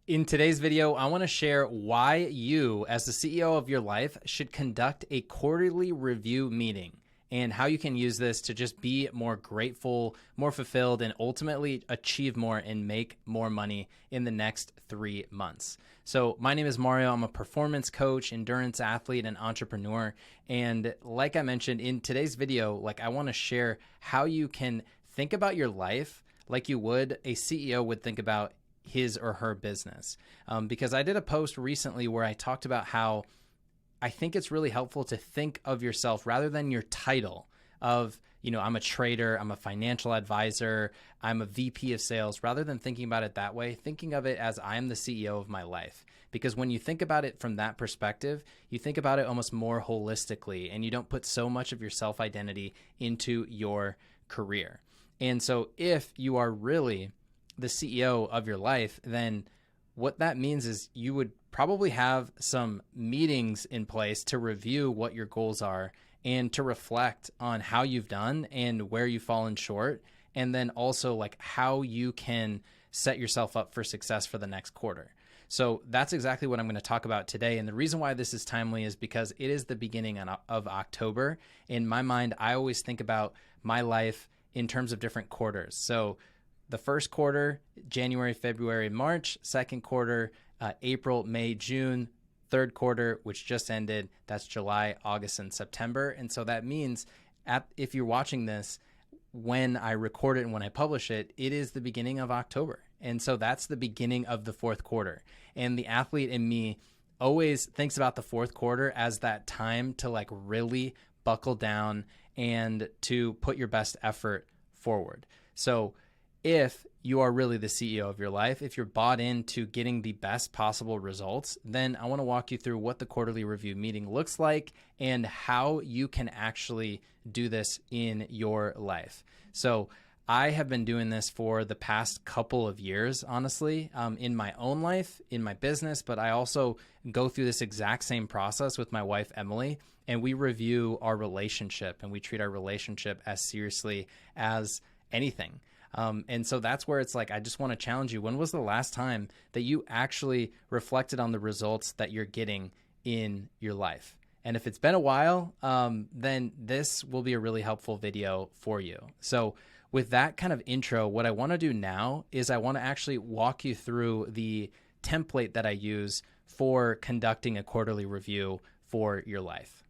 In today's video, I want to share why you, as the CEO of your life, should conduct a quarterly review meeting and how you can use this to just be more grateful, more fulfilled, and ultimately achieve more and make more money in the next 3 months. So my name is Mario. I'm a performance coach, endurance athlete, and entrepreneur. And like I mentioned in today's video, I want to share how you can think about your life like you would a CEO would think about his or her business. Because I did a post recently where I talked about how I think it's really helpful to think of yourself rather than your title of, I'm a trader, I'm a financial advisor, I'm a VP of sales, rather than thinking about it that way, thinking of it as I'm the CEO of my life. Because when you think about it from that perspective, you think about it almost more holistically and you don't put so much of your self-identity into your career. And so if you are really the CEO of your life, then what that means is you would probably have some meetings in place to review what your goals are and to reflect on how you've done and where you've fallen short. And then also how you can set yourself up for success for the next quarter. So that's exactly what I'm going to talk about today. And the reason why this is timely is because it is the beginning of October. In my mind, I always think about my life in terms of different quarters. So the first quarter, January, February, March. Second quarter, April, May, June. Third quarter, which just ended, that's July, August, and September. And so that means if you're watching this, when I record it and when I publish it, it is the beginning of October. And so that's the beginning of the fourth quarter. And the athlete in me always thinks about the fourth quarter as that time to really buckle down and to put your best effort forward. So if you are really the CEO of your life, if you're bought into getting the best possible results, then I want to walk you through what the quarterly review meeting looks like and how you can actually do this in your life. So I have been doing this for the past couple of years, honestly, in my own life, in my business, but I also go through this exact same process with my wife, Emily, and we review our relationship and we treat our relationship as seriously as anything. And so that's where it's I just want to challenge you. When was the last time that you actually reflected on the results that you're getting in your life? And if it's been a while, then this will be a really helpful video for you. So with that kind of intro, what I want to do now is I want to actually walk you through the template that I use for conducting a quarterly review for your life.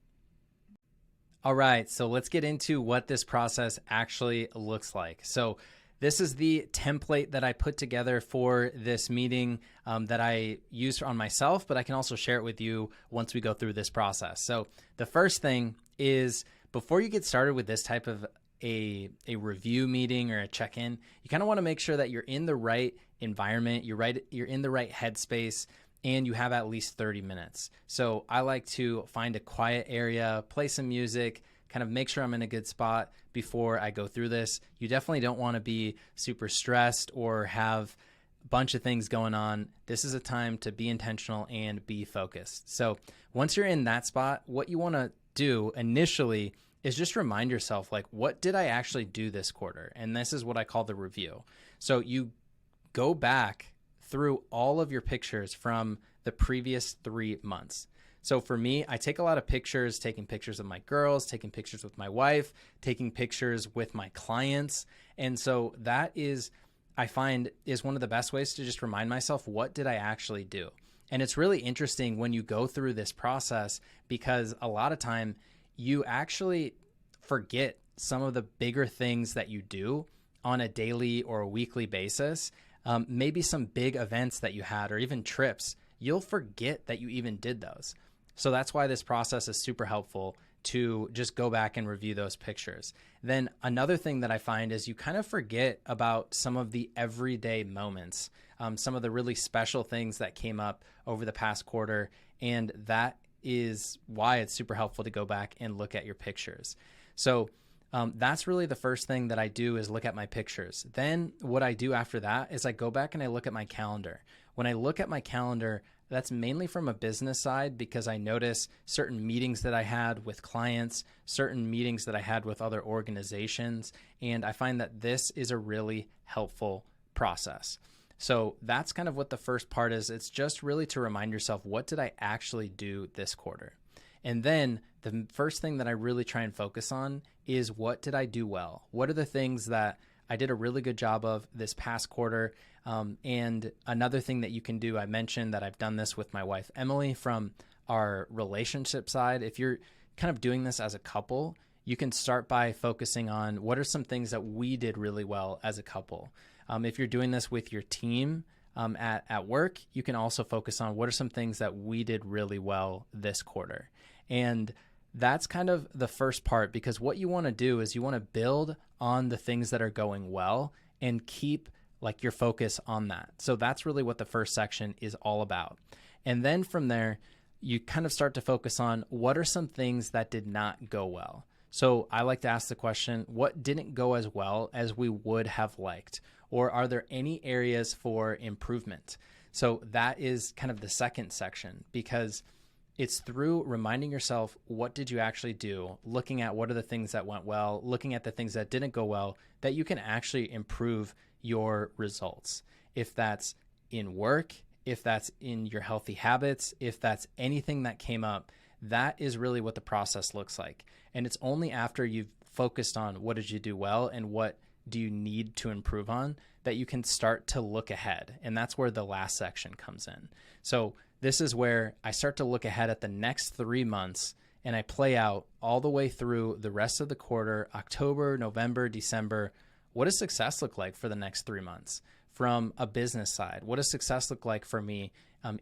All right, so let's get into what this process actually looks like. So this is the template that I put together for this meeting that I use on myself, but I can also share it with you once we go through this process. So the first thing is, before you get started with this type of a review meeting or a check-in, you kind of want to make sure that you're in the right environment, you're in the right headspace, and you have at least 30 minutes. So I like to find a quiet area, play some music, kind of make sure I'm in a good spot before I go through this. You definitely don't want to be super stressed or have a bunch of things going on. This is a time to be intentional and be focused. So once you're in that spot, what you want to do initially is just remind yourself, what did I actually do this quarter? And this is what I call the review. So you go back through all of your pictures from the previous 3 months. So for me, I take a lot of pictures, taking pictures of my girls, taking pictures with my wife, taking pictures with my clients. And so that is, I find, is one of the best ways to just remind myself, what did I actually do? And it's really interesting when you go through this process, because a lot of time you actually forget some of the bigger things that you do on a daily or a weekly basis. Maybe some big events that you had, or even trips, you'll forget that you even did those. So that's why this process is super helpful, to just go back and review those pictures. Then another thing that I find is you kind of forget about some of the everyday moments, some of the really special things that came up over the past quarter. And that is why it's super helpful to go back and look at your pictures. So that's really the first thing that I do, is look at my pictures. Then what I do after that is I go back and I look at my calendar. When I look at my calendar, that's mainly from a business side, because I notice certain meetings that I had with clients, certain meetings that I had with other organizations, and I find that this is a really helpful process. So that's kind of what the first part is. It's just really to remind yourself, what did I actually do this quarter? And then the first thing that I really try and focus on is, what did I do well? What are the things that I did a really good job of this past quarter? And another thing that you can do, I mentioned that I've done this with my wife, Emily, from our relationship side. If you're kind of doing this as a couple, you can start by focusing on what are some things that we did really well as a couple. If you're doing this with your team at work, you can also focus on what are some things that we did really well this quarter. And that's kind of the first part, because what you want to do is you want to build on the things that are going well and keep like your focus on that. So that's really what the first section is all about. And then from there, you kind of start to focus on what are some things that did not go well. So I like to ask the question, what didn't go as well as we would have liked? Or are there any areas for improvement? So that is kind of the second section, because it's through reminding yourself, what did you actually do? Looking at what are the things that went well, looking at the things that didn't go well, that you can actually improve your results. If that's in work, if that's in your healthy habits, if that's anything that came up, that is really what the process looks like. And it's only after you've focused on what did you do well and what do you need to improve on that you can start to look ahead. And that's where the last section comes in. So this is where I start to look ahead at the next 3 months, and I play out all the way through the rest of the quarter, October, November, December. What does success look like for the next 3 months? From a business side, what does success look like for me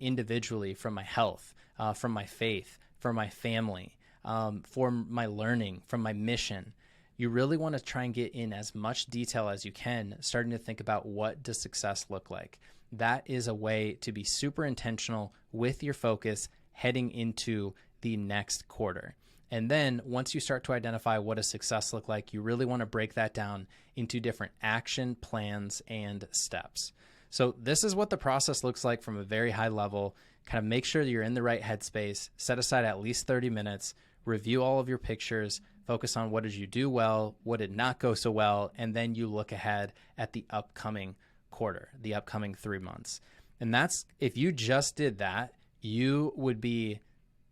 individually, from my health, from my faith, for my family, for my learning, from my mission? You really want to try and get in as much detail as you can, starting to think about, what does success look like? That is a way to be super intentional with your focus heading into the next quarter. And then once you start to identify what does success look like, you really want to break that down into different action plans and steps. So this is what the process looks like from a very high level. Kind of make sure that you're in the right headspace, set aside at least 30 minutes, review all of your pictures, focus on what did you do well, what did not go so well, and then you look ahead at the upcoming quarter, the upcoming 3 months. And that's, if you just did that, you would be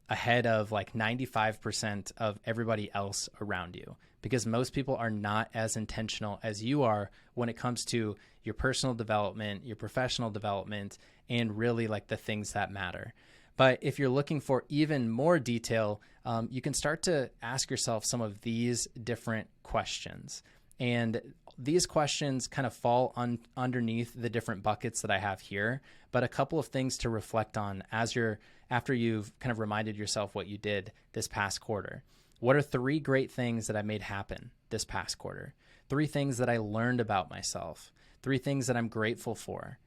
ahead of like 95% of everybody else around you, because most people are not as intentional as you are when it comes to your personal development, your professional development, and really like the things that matter. But if you're looking for even more detail, you can start to ask yourself some of these different questions. And these questions kind of fall underneath the different buckets that I have here, but a couple of things to reflect on after you've kind of reminded yourself what you did this past quarter. What are 3 great things that I made happen this past quarter? 3 things that I learned about myself, 3 things that I'm grateful for,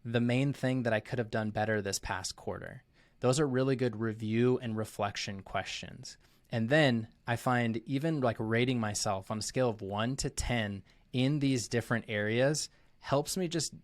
the main thing that I could have done better this past quarter. Those are really good review and reflection questions. And then I find even like rating myself on a scale of 1 to 10 in these different areas helps me just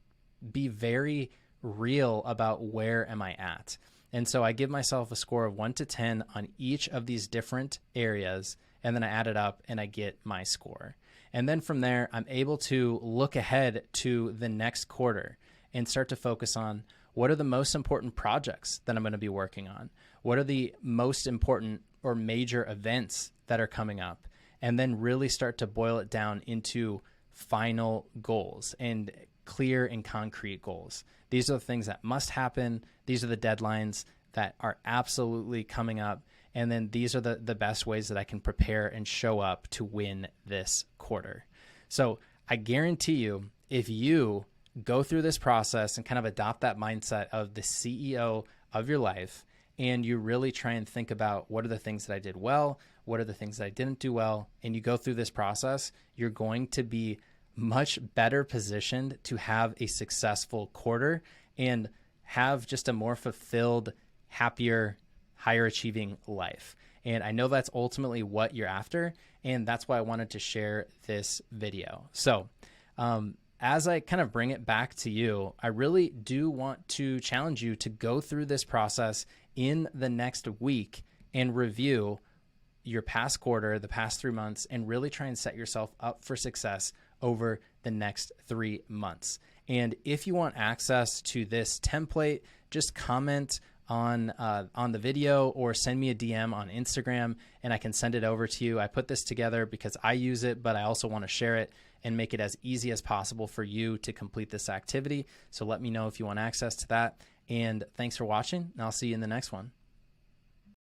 be very real about where am I at. And so I give myself a score of 1 to 10 on each of these different areas, and then I add it up and I get my score. And then from there, I'm able to look ahead to the next quarter and start to focus on, what are the most important projects that I'm going to be working on? What are the most important or major events that are coming up? And then really start to boil it down into final goals and clear and concrete goals. These are the things that must happen. These are the deadlines that are absolutely coming up. And then these are the best ways that I can prepare and show up to win this quarter. So I guarantee you, if you go through this process and kind of adopt that mindset of the CEO of your life, and you really try and think about, what are the things that I did well? What are the things that I didn't do well? And you go through this process, you're going to be much better positioned to have a successful quarter and have just a more fulfilled, happier, higher achieving life. And I know that's ultimately what you're after. And that's why I wanted to share this video. So, as I kind of bring it back to you, I really do want to challenge you to go through this process in the next week and review your past quarter, the past 3 months, and really try and set yourself up for success over the next 3 months. And if you want access to this template, just comment on the video or send me a DM on Instagram and I can send it over to you. I put this together because I use it, but I also want to share it and make it as easy as possible for you to complete this activity. So let me know if you want access to that. And thanks for watching, and I'll see you in the next one.